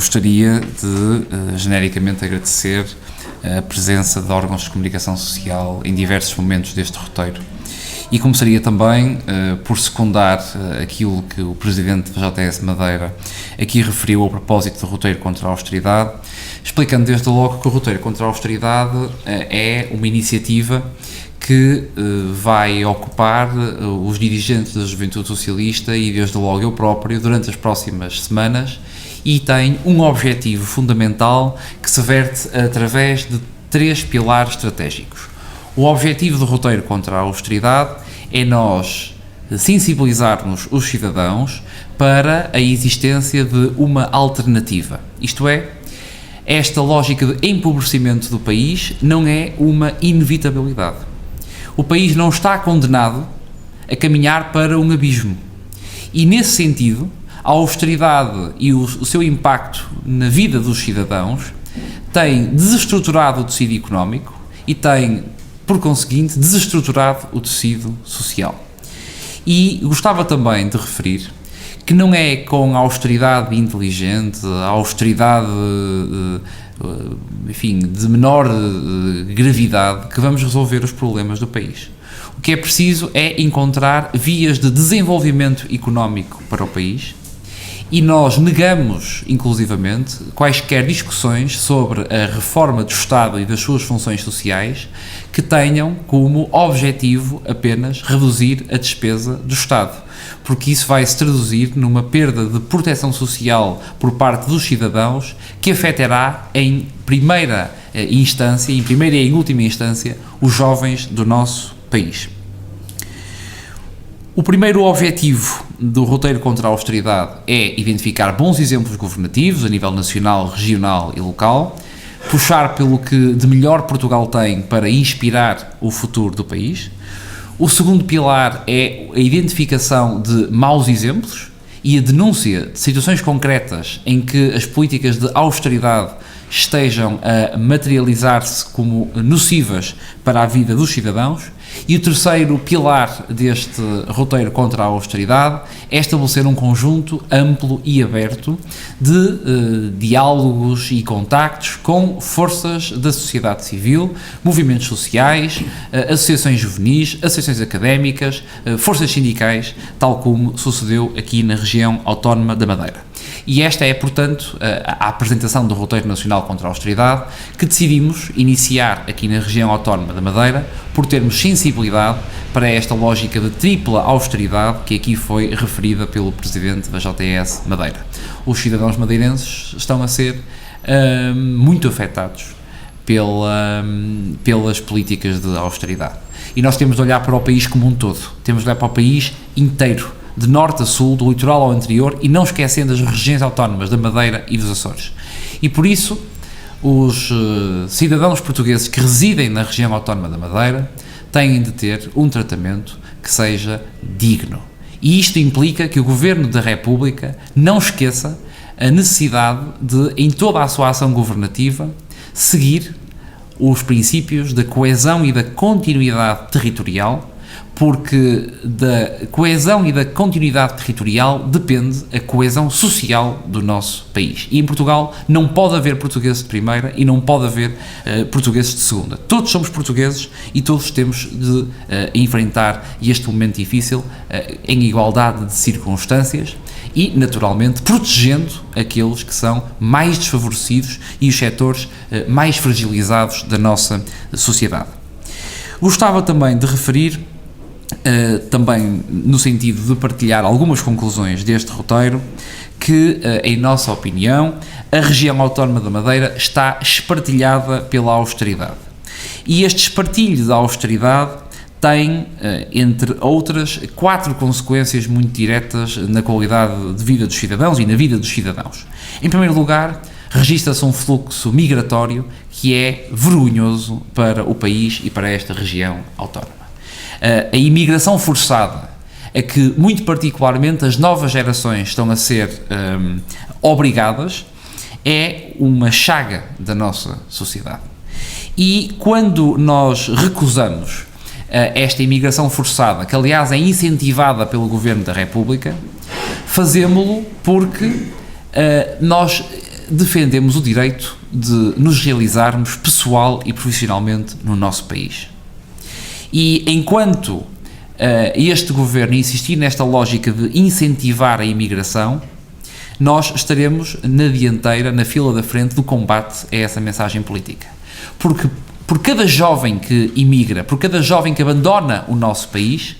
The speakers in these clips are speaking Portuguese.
gostaria de, genericamente, agradecer a presença de órgãos de comunicação social em diversos momentos deste roteiro. E começaria também por secundar aquilo que o Presidente da JTS Madeira aqui referiu a propósito do roteiro contra a austeridade, explicando desde logo que o roteiro contra a austeridade é uma iniciativa que vai ocupar os dirigentes da Juventude Socialista e desde logo eu próprio durante as próximas semanas, e tem um objetivo fundamental que se verte através de 3 pilares estratégicos. O objetivo do roteiro contra a austeridade é nós sensibilizarmos os cidadãos para a existência de uma alternativa. Isto é, esta lógica de empobrecimento do país não é uma inevitabilidade. O país não está condenado a caminhar para um abismo. E, nesse sentido, a austeridade e o seu impacto na vida dos cidadãos tem desestruturado o tecido económico e tem, por conseguinte, desestruturado o tecido social. E gostava também de referir que não é com a austeridade inteligente, a austeridade, enfim, de menor gravidade, que vamos resolver os problemas do país. O que é preciso é encontrar vias de desenvolvimento económico para o país, e nós negamos, inclusivamente, quaisquer discussões sobre a reforma do Estado e das suas funções sociais que tenham como objetivo apenas reduzir a despesa do Estado, porque isso vai se traduzir numa perda de proteção social por parte dos cidadãos que afetará em primeira instância, em primeira e em última instância, os jovens do nosso país. O primeiro objetivo do roteiro contra a austeridade é identificar bons exemplos governativos a nível nacional, regional e local, puxar pelo que de melhor Portugal tem para inspirar o futuro do país. O segundo pilar é a identificação de maus exemplos e a denúncia de situações concretas em que as políticas de austeridade estejam a materializar-se como nocivas para a vida dos cidadãos. E o terceiro pilar deste roteiro contra a austeridade é estabelecer um conjunto amplo e aberto de diálogos e contactos com forças da sociedade civil, movimentos sociais, associações juvenis, associações académicas, forças sindicais, tal como sucedeu aqui na região autónoma da Madeira. E esta é, portanto, a apresentação do roteiro nacional contra a austeridade que decidimos iniciar aqui na região autónoma da Madeira por termos sensibilidade para esta lógica de tripla austeridade que aqui foi referida pelo Presidente da JTS Madeira. Os cidadãos madeirenses estão a ser muito afetados pelas políticas de austeridade. E nós temos de olhar para o país como um todo, temos de olhar para o país inteiro, de norte a sul, do litoral ao interior, e não esquecendo as regiões autónomas da Madeira e dos Açores. E por isso, os cidadãos portugueses que residem na região autónoma da Madeira têm de ter um tratamento que seja digno. E isto implica que o Governo da República não esqueça a necessidade de, em toda a sua ação governativa, seguir os princípios da coesão e da continuidade territorial, porque da coesão e da continuidade territorial depende a coesão social do nosso país. E em Portugal não pode haver portugueses de primeira e não pode haver portugueses de segunda. Todos somos portugueses e todos temos de enfrentar este momento difícil em igualdade de circunstâncias e, naturalmente, protegendo aqueles que são mais desfavorecidos e os setores mais fragilizados da nossa sociedade. Gostava também de referir também no sentido de partilhar algumas conclusões deste roteiro, que, em nossa opinião, a região autónoma da Madeira está espartilhada pela austeridade. E este espartilho da austeridade tem, entre outras, 4 consequências muito diretas na qualidade de vida dos cidadãos e na vida dos cidadãos. Em primeiro lugar, registra-se um fluxo migratório que é vergonhoso para o país e para esta região autónoma. A imigração forçada, a que muito particularmente as novas gerações estão a ser obrigadas, é uma chaga da nossa sociedade. E quando nós recusamos esta imigração forçada, que aliás é incentivada pelo Governo da República, fazemo-lo porque nós defendemos o direito de nos realizarmos pessoal e profissionalmente no nosso país. E enquanto este governo insistir nesta lógica de incentivar a imigração, nós estaremos na dianteira, na fila da frente do combate a essa mensagem política. Porque por cada jovem que imigra, por cada jovem que abandona o nosso país,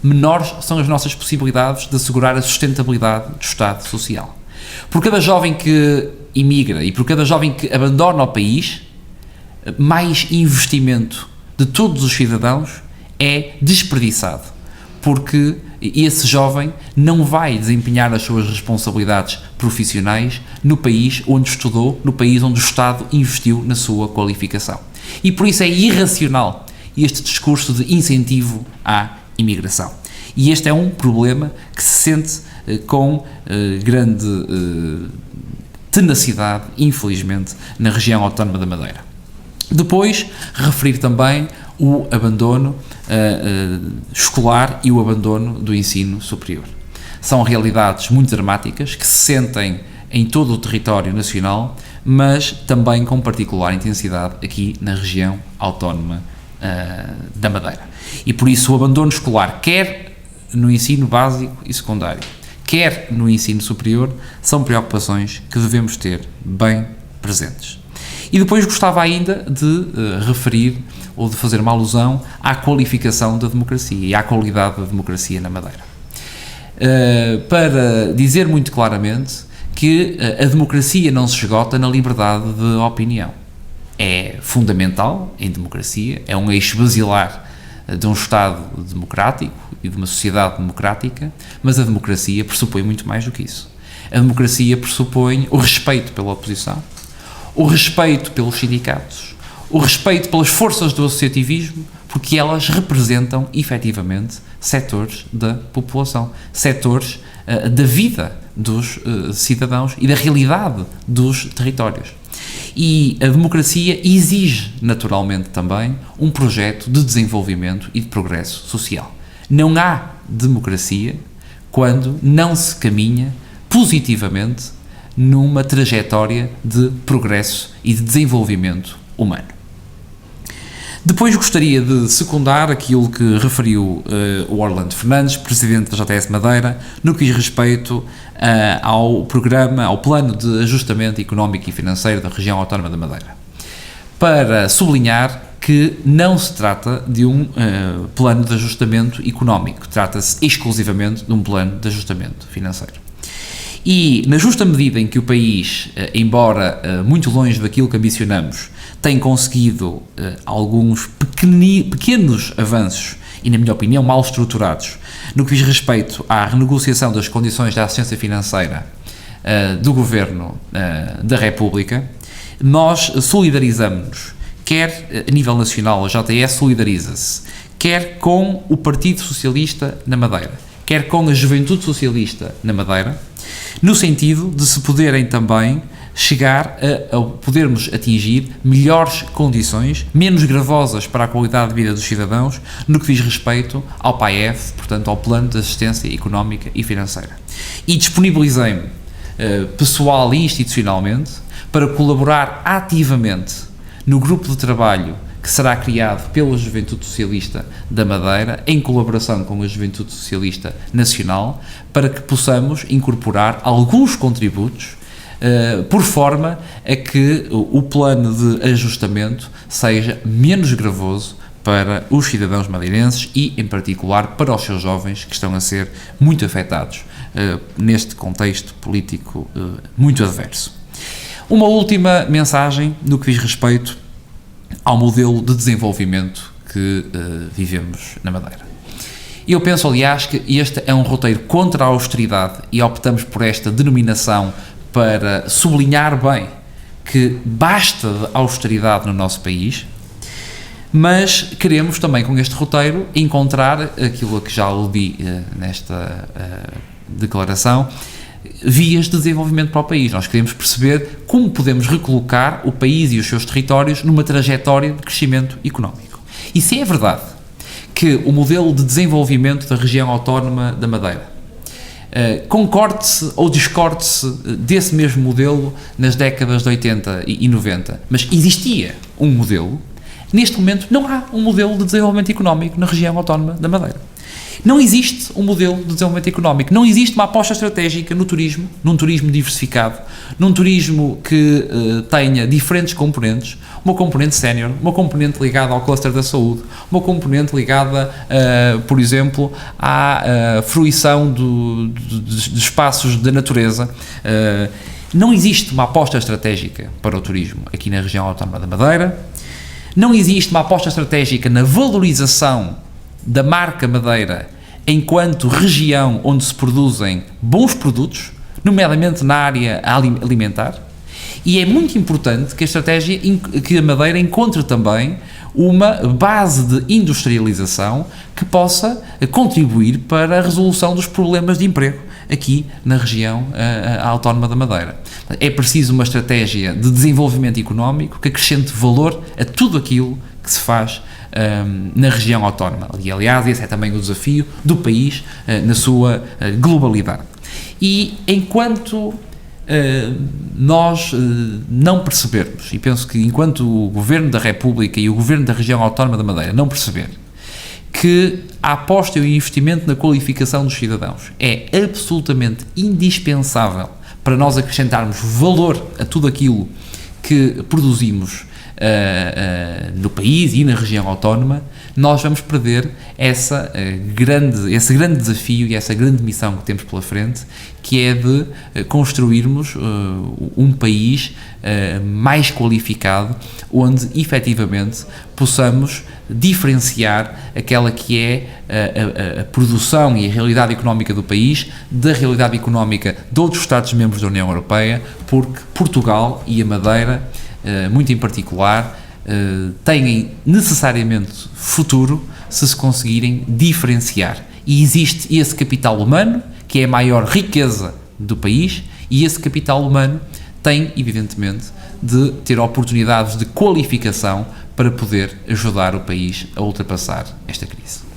menores são as nossas possibilidades de assegurar a sustentabilidade do Estado Social. Por cada jovem que imigra e por cada jovem que abandona o país, mais investimento de todos os cidadãos é desperdiçado, porque esse jovem não vai desempenhar as suas responsabilidades profissionais no país onde estudou, no país onde o Estado investiu na sua qualificação. E por isso é irracional este discurso de incentivo à imigração. E este é um problema que se sente com grande tenacidade, infelizmente, na região autónoma da Madeira. Depois, referir também o abandono escolar e o abandono do ensino superior. São realidades muito dramáticas que se sentem em todo o território nacional, mas também com particular intensidade aqui na região autónoma da Madeira. E por isso o abandono escolar, quer no ensino básico e secundário, quer no ensino superior, são preocupações que devemos ter bem presentes. E depois gostava ainda de referir ou de fazer uma alusão à qualificação da democracia e à qualidade da democracia na Madeira. Para dizer muito claramente que a democracia não se esgota na liberdade de opinião. É fundamental em democracia, é um eixo basilar de um Estado democrático e de uma sociedade democrática, mas a democracia pressupõe muito mais do que isso. A democracia pressupõe o respeito pela oposição, o respeito pelos sindicatos, o respeito pelas forças do associativismo, porque elas representam, efetivamente, setores da população, setores da vida dos cidadãos e da realidade dos territórios. E a democracia exige, naturalmente, também um projeto de desenvolvimento e de progresso social. Não há democracia quando não se caminha positivamente numa trajetória de progresso e de desenvolvimento humano. Depois gostaria de secundar aquilo que referiu o Orlando Fernandes, presidente da JS Madeira, no que diz respeito ao programa, ao plano de ajustamento económico e financeiro da região autónoma da Madeira, para sublinhar que não se trata de um plano de ajustamento económico, trata-se exclusivamente de um plano de ajustamento financeiro. E, na justa medida em que o país, embora muito longe daquilo que ambicionamos, tem conseguido alguns pequenos avanços e, na minha opinião, mal estruturados, no que diz respeito à renegociação das condições da assistência financeira do Governo da República, nós solidarizamos-nos, quer a nível nacional, a JS solidariza-se, quer com o Partido Socialista na Madeira, quer com a Juventude Socialista na Madeira, no sentido de se poderem também chegar a podermos atingir melhores condições, menos gravosas para a qualidade de vida dos cidadãos, no que diz respeito ao PAEF, portanto ao Plano de Assistência Económica e Financeira. E disponibilizei-me pessoal e institucionalmente para colaborar ativamente no grupo de trabalho que será criado pela Juventude Socialista da Madeira, em colaboração com a Juventude Socialista Nacional, para que possamos incorporar alguns contributos por forma a que o plano de ajustamento seja menos gravoso para os cidadãos madeirenses e, em particular, para os seus jovens que estão a ser muito afetados neste contexto político muito adverso. Uma última mensagem no que diz respeito ao modelo de desenvolvimento que vivemos na Madeira. Eu penso, aliás, que este é um roteiro contra a austeridade e optamos por esta denominação para sublinhar bem que basta de austeridade no nosso país, mas queremos também com este roteiro encontrar aquilo a que já aludi nesta declaração, vias de desenvolvimento para o país. Nós queremos perceber como podemos recolocar o país e os seus territórios numa trajetória de crescimento económico. E se é verdade que o modelo de desenvolvimento da região autónoma da Madeira concorde-se ou discorde-se desse mesmo modelo nas décadas de 80 e 90, mas existia um modelo. Neste momento não há um modelo de desenvolvimento económico na região autónoma da Madeira. Não existe um modelo de desenvolvimento económico, não existe uma aposta estratégica no turismo, num turismo diversificado, num turismo que tenha diferentes componentes, uma componente sénior, uma componente ligada ao cluster da saúde, uma componente ligada, por exemplo, à fruição de espaços da natureza. Não existe uma aposta estratégica para o turismo aqui na região autónoma da Madeira, não existe uma aposta estratégica na valorização da marca Madeira enquanto região onde se produzem bons produtos, nomeadamente na área alimentar, e é muito importante que a estratégia, que a Madeira encontre também uma base de industrialização que possa contribuir para a resolução dos problemas de emprego aqui na região autónoma da Madeira. É preciso uma estratégia de desenvolvimento económico que acrescente valor a tudo aquilo que se faz na região autónoma. E, aliás, esse é também o desafio do país na sua globalidade. E enquanto nós não percebermos, e penso que enquanto o Governo da República e o Governo da região autónoma da Madeira não perceber que a aposta e o investimento na qualificação dos cidadãos é absolutamente indispensável para nós acrescentarmos valor a tudo aquilo que produzimos no país e na região autónoma, nós vamos perder esse grande desafio e essa grande missão que temos pela frente, que é de construirmos um país mais qualificado, onde efetivamente possamos diferenciar aquela que é a produção e a realidade económica do país da realidade económica de outros Estados-membros da União Europeia, porque Portugal e a Madeira, muito em particular, têm necessariamente futuro se conseguirem diferenciar. E existe esse capital humano, que é a maior riqueza do país, e esse capital humano tem, evidentemente, de ter oportunidades de qualificação para poder ajudar o país a ultrapassar esta crise.